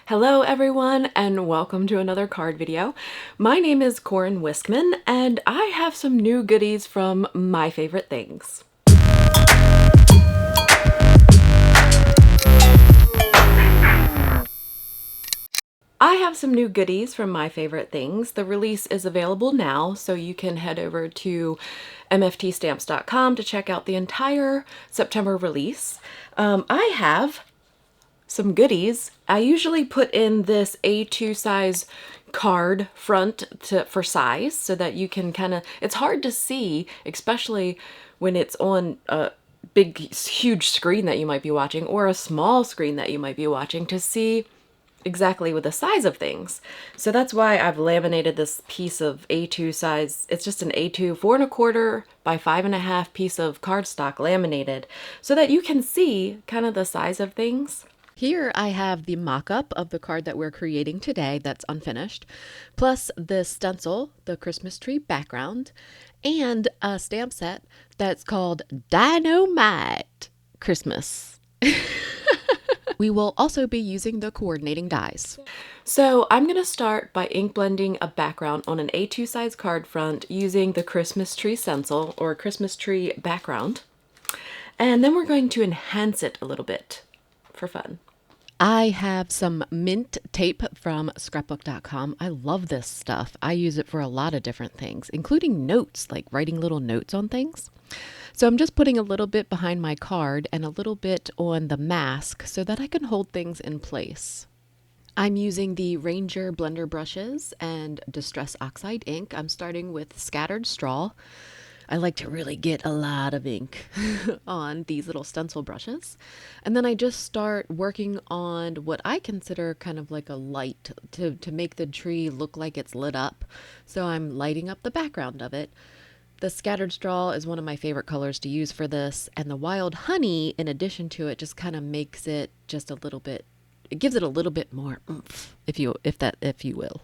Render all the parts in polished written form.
Hello everyone and welcome to another card video. My name is Koren Wiskman and I have some new goodies from My Favorite Things. I have some new goodies from My Favorite Things. The release is available now, so you can head over to mftstamps.com to check out the entire September release. I have some goodies. I usually put in this A2 size card front for size so that you can it's hard to see, especially when it's on a big, huge screen that you might be watching or a small screen that you might be watching, to see exactly with the size of things. So that's why I've laminated this piece of A2 size. It's just an A2 4¼ by 5½ piece of cardstock laminated so that you can see kind of the size of things. Here I have the mock-up of the card that we're creating today that's unfinished, plus the stencil, the Christmas tree background, and a stamp set that's called Dino-mite Christmas. We will also be using the coordinating dies. So I'm going to start by ink blending a background on an A2 size card front using the Christmas tree stencil or Christmas tree background. And then we're going to enhance it a little bit for fun. I have some mint tape from scrapbook.com. I love this stuff. I use it for a lot of different things, including notes, like writing little notes on things. So I'm just putting a little bit behind my card and a little bit on the mask so that I can hold things in place. I'm using the Ranger blender brushes and Distress Oxide ink. I'm starting with Scattered Straw. I like to really get a lot of ink on these little stencil brushes. And then I just start working on what I consider kind of like a light to make the tree look like it's lit up. So I'm lighting up the background of it. The Scattered Straw is one of my favorite colors to use for this, and the Wild Honey, in addition to it, just kind of makes it just a little bit, it gives it a little bit more oomph, if you will.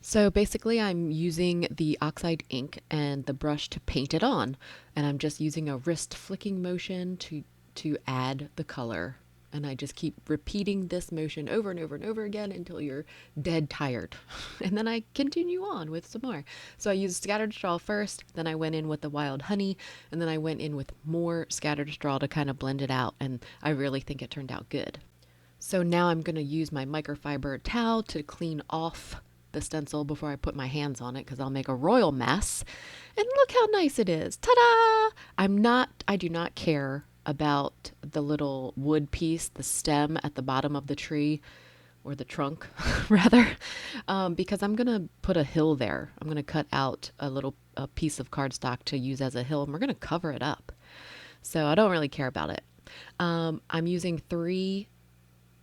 So basically I'm using the Oxide ink and the brush to paint it on, and I'm just using a wrist flicking motion to add the color. And I just keep repeating this motion over and over and over again until you're dead tired. And then I continue on with some more. So I used Scattered Straw first, then I went in with the Wild Honey, and then I went in with more Scattered Straw to kind of blend it out, and I really think it turned out good. So now I'm going to use my microfiber towel to clean off the stencil before I put my hands on it, because I'll make a royal mess. And look how nice it is. Ta-da! I do not care about the little wood piece, the stem at the bottom of the tree, or the trunk rather, because I'm going to put a hill there. I'm going to cut out a piece of cardstock to use as a hill, and we're going to cover it up. So I don't really care about it. I'm using 3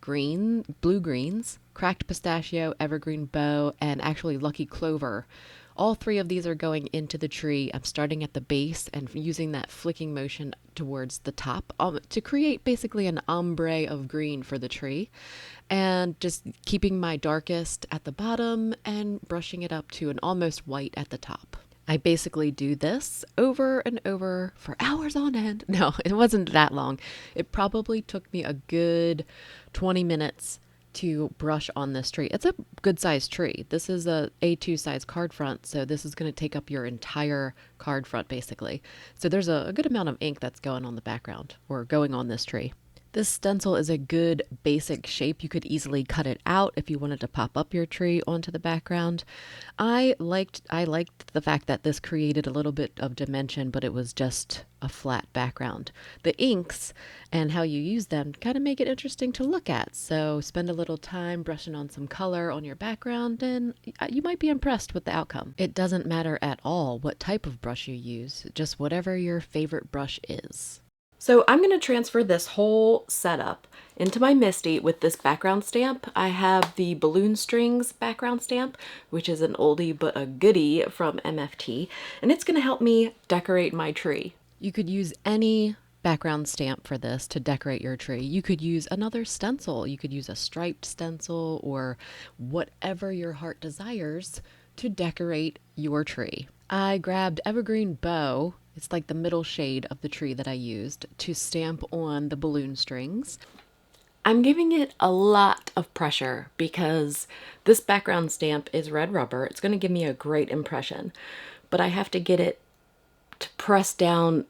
blue greens, Cracked Pistachio, Evergreen, Bough, and actually Lucky Clover. All 3 of these are going into the tree. I'm starting at the base and using that flicking motion towards the top to create basically an ombre of green for the tree, and just keeping my darkest at the bottom and brushing it up to an almost white at the top. I basically do this over and over for hours on end. No, it wasn't that long. It probably took me a good 20 minutes to brush on this tree. It's a good sized tree. This is a A2 size card front, so this is going to take up your entire card front basically. So there's a good amount of ink that's going on the background or going on this tree. This stencil is a good basic shape. You could easily cut it out if you wanted to pop up your tree onto the background. I liked the fact that this created a little bit of dimension, but it was just a flat background. The inks and how you use them kind of make it interesting to look at. So spend a little time brushing on some color on your background and you might be impressed with the outcome. It doesn't matter at all what type of brush you use, just whatever your favorite brush is. So I'm going to transfer this whole setup into my MISTI with this background stamp. I have the Balloon Strings background stamp, which is an oldie but a goodie from MFT, and it's going to help me decorate my tree. You could use any background stamp for this to decorate your tree. You could use another stencil. You could use a striped stencil or whatever your heart desires to decorate your tree. I grabbed Evergreen Bough. It's like the middle shade of the tree that I used to stamp on the balloon strings. I'm giving it a lot of pressure because this background stamp is red rubber. It's going to give me a great impression, but I have to get it to press down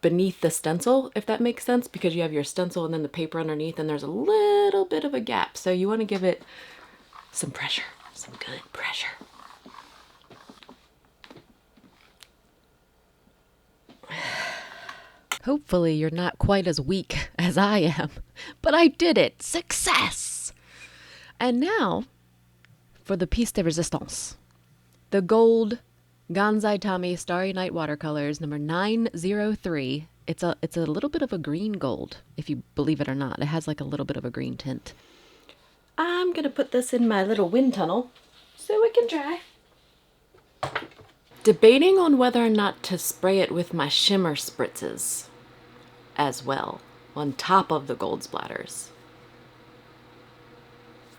beneath the stencil, if that makes sense, because you have your stencil and then the paper underneath and there's a little bit of a gap. So you want to give it some pressure, some good pressure. Hopefully you're not quite as weak as I am, but I did it! Success! And now for the piece de resistance. The gold Gansai Tambi Starry Night Watercolors, number 903. It's a little bit of a green gold, if you believe it or not. It has like a little bit of a green tint. I'm gonna put this in my little wind tunnel so it can dry. Debating on whether or not to spray it with my shimmer spritzes as well, on top of the gold splatters.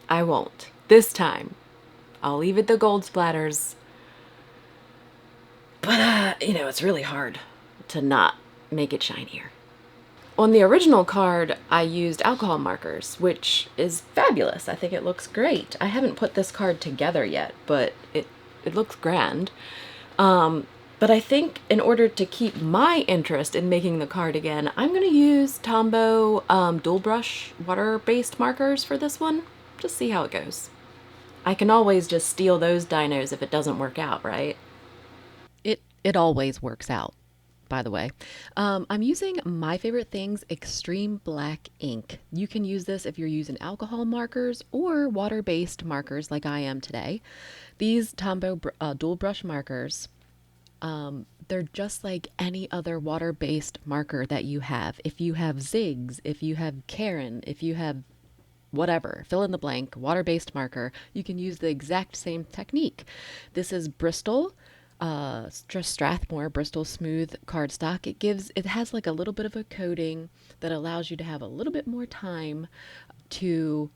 I won't. This time, I'll leave it the gold splatters. But, you know, it's really hard to not make it shinier. On the original card, I used alcohol markers, which is fabulous. I think it looks great. I haven't put this card together yet, but it looks grand. But I think in order to keep my interest in making the card again, I'm going to use Tombow dual brush water-based markers for this one. Just see how it goes. I can always just steal those dinos if it doesn't work out, right? It always works out, by the way. I'm using My Favorite Things Extreme Black ink. You can use this if you're using alcohol markers or water-based markers like I am today. These Tombow dual brush markers, they're just like any other water-based marker that you have. If you have Zigs, if you have Koren, if you have whatever, fill in the blank, water-based marker, you can use the exact same technique. This is Bristol, Strathmore Bristol Smooth cardstock. It has like a little bit of a coating that allows you to have a little bit more time to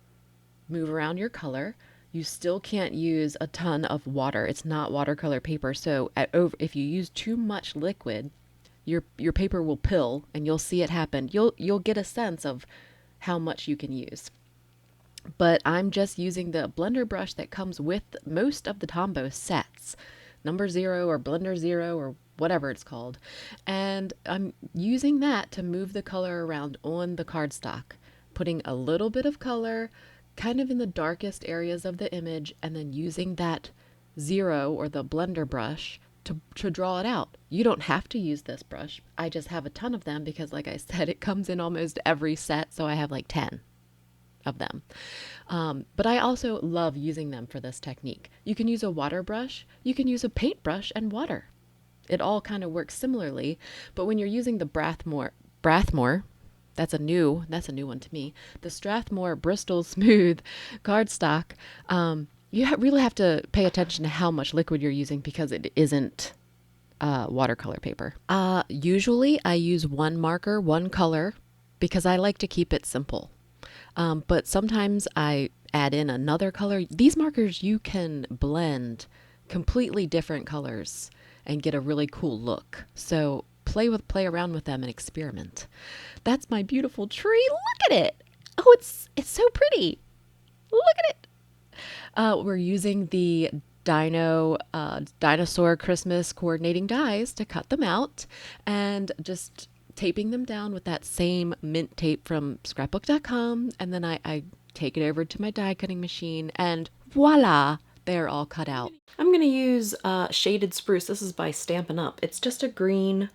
move around your color. You still can't use a ton of water. It's not watercolor paper, so if you use too much liquid, your paper will pill, and you'll see it happen. You'll get a sense of how much you can use. But I'm just using the blender brush that comes with most of the Tombow sets, number 0 or blender 0 or whatever it's called, and I'm using that to move the color around on the cardstock, putting a little bit of color kind of in the darkest areas of the image, and then using that 0 or the blender brush to draw it out. You don't have to use this brush. I just have a ton of them because, like I said, it comes in almost every set, so I have like 10 of them. But I also love using them for this technique. You can use a water brush, you can use a paintbrush and water. It all kind of works similarly, but when you're using the Strathmore, that's a new one to me, the Strathmore Bristol Smooth cardstock, you really have to pay attention to how much liquid you're using because it isn't watercolor paper. Usually I use one marker, one color, because I like to keep it simple. But sometimes I add in another color. These markers, you can blend completely different colors and get a really cool look. So play around with them and experiment. That's my beautiful tree. Look at it. Oh, it's so pretty. Look at it. We're using the dinosaur Christmas coordinating dies to cut them out, and just taping them down with that same mint tape from scrapbook.com, and then I take it over to my die cutting machine, and voila, they're all cut out. I'm going to use Shaded Spruce. This is by Stampin' Up. It's just a green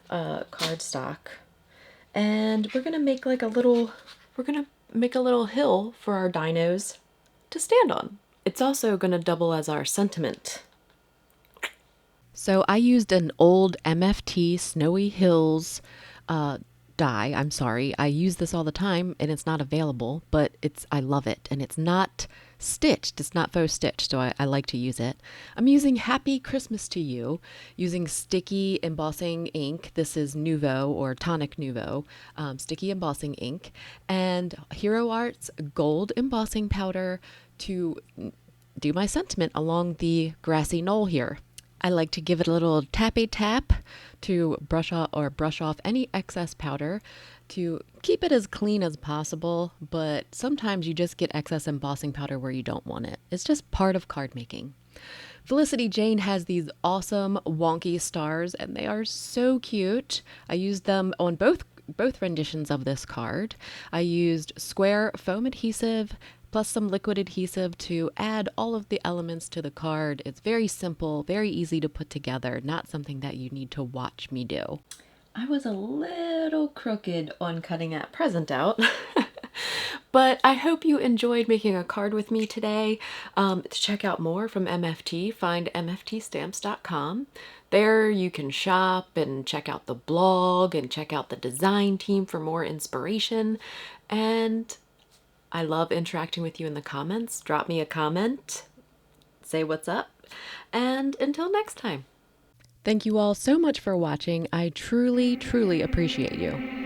cardstock, and we're going to make like a little hill for our dinos to stand on. It's also going to double as our sentiment. So I used an old MFT Snowy Hills die. I'm sorry. I use this all the time and it's not available, but I love it. And it's not stitched. It's not faux stitched, so I like to use it. I'm using Happy Christmas to You using sticky embossing ink. This is Nuvo or Tonic Nuvo sticky embossing ink, and Hero Arts gold embossing powder to do my sentiment along the grassy knoll here. I like to give it a little tappy tap to brush off any excess powder to keep it as clean as possible, but sometimes you just get excess embossing powder where you don't want it. It's just part of card making. Felicity Jane has these awesome wonky stars, and they are so cute. I used them on both renditions of this card. I used square foam adhesive plus some liquid adhesive to add all of the elements to the card. It's very simple, very easy to put together, not something that you need to watch me do. I was a little crooked on cutting that present out. But I hope you enjoyed making a card with me today. To check out more from MFT, find mftstamps.com. There you can shop and check out the blog and check out the design team for more inspiration. And I love interacting with you in the comments. Drop me a comment, say what's up, and until next time. Thank you all so much for watching. I truly, truly appreciate you.